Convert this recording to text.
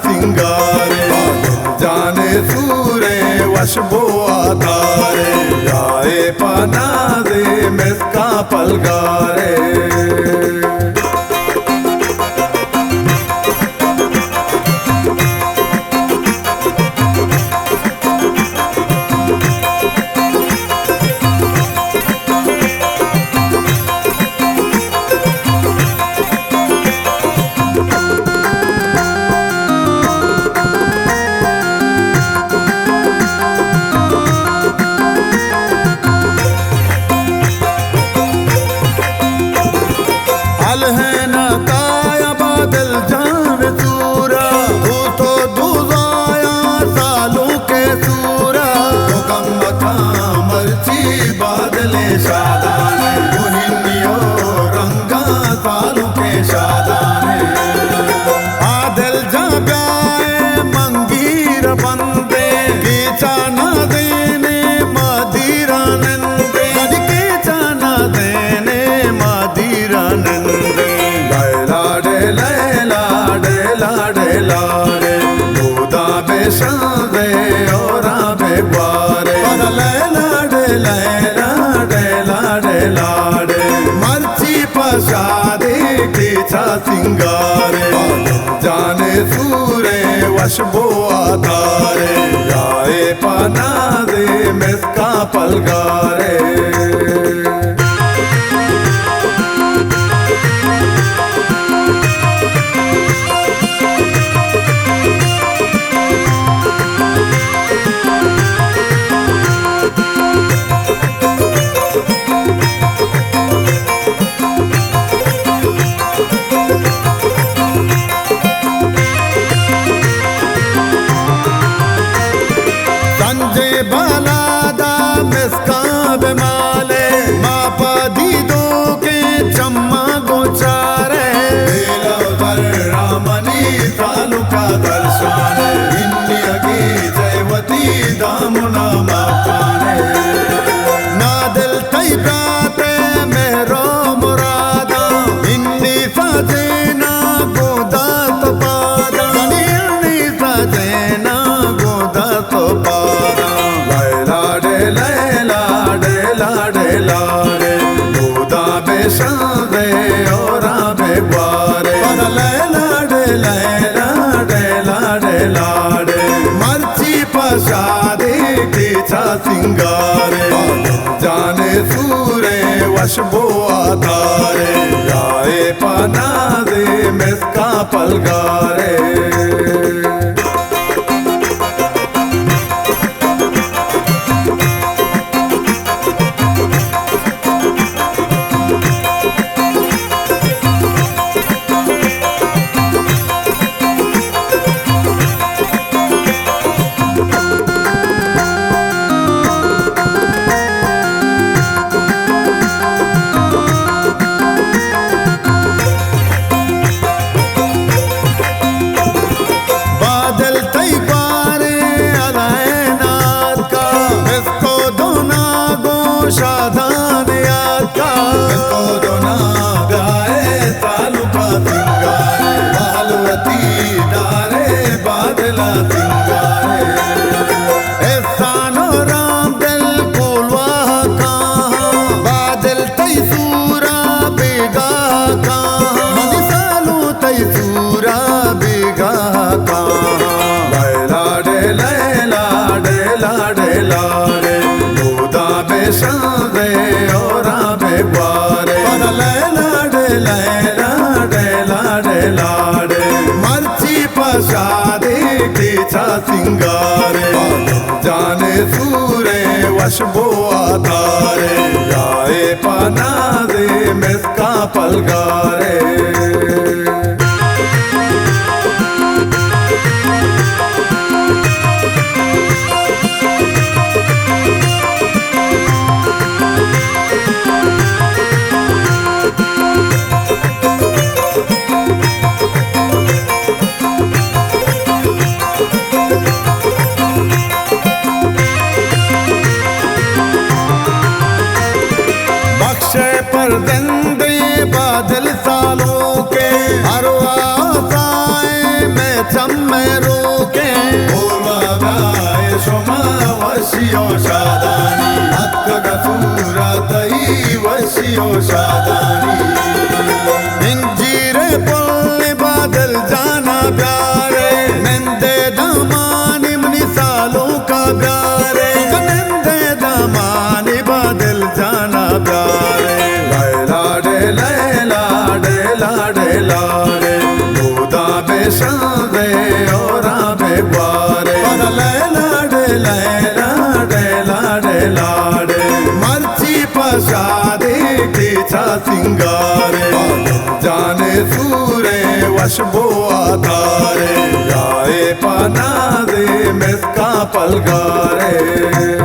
सिंगारे, जाने सूरे वश बो आधारे, आए पना दे मिसका पलगारे। है ना काया बादल जान सूरा, तू तो दुजाया सालों के सूरा, तो कम बता मर्ची बादले शादाने, मुहिनियो रंगा सालों के शादाने। आदिल जा ब्याए मंगीर बंदे, कीचा ना देने मादीरा नंदे, कीचा ना देने मादीरा नंदे। लाडे खुदा बेशादे और आबे बारे, लाडे लाडे लाडे लाडे मर्ची पशादे कीचा सिंगारे, जाने सूरे वश बो आधारे, आए पना दे मिसका पलगारे। बालादा मिसका बेमाले, मापा दीदो के चम्मा गोचारे, रामनी तालुका दर्शाने, इन्नी अगी जयवती दामुना मापाने। ना दिल तई प्राते मेहरो मुरादा, इन्नी सजेना गोदा तो पादा, इन्नी सजेना गोदा तो पादा। लाडे लाडे खुदा बेशादे और आबे बारे, लाडे लाडे लाडे लाडे मर्ची पशादे कीचा सिंगारे, जाने सूरे वश बो आधारे, आए पना दे मिसका पलगारे। शादान यार का इसको दोना गाए तालुका सिंगारे, बालवती नारे बादला सिंगारे। एहसानो राम दिल कोलवा कहाँ, बादल तई सूरा बेगा कहाँ, मनिसालू तई सूरा बेगा कहाँ। लाडे लाडे लाडे लाडे खुदा बेशादे और आबे बारे, लाडे लाडे लाडे लाडे मर्ची पशादे कीचा सिंगारे, जाने सूरे वश बो आधारे, आए पना दे मिसका पलगारे। पर दंदे बादल सालों के, हरो वशियो शादानी हक गसूरतई वशियो शादानी इंजीरे पल्ले बादल जाना प्यारे नंदे दमानी मिसालों का प्यारे नंदे दमानी बादल जाना प्यारे लाडे लाडे लाडे लाडे खुदा बेशादे और आबे बारे लाडे लाडे लाडे लाडे मर्ची पशादे की चा सिंगारे जाने सूरे वशबो आधारे गाए पना दे मिसका पलगारे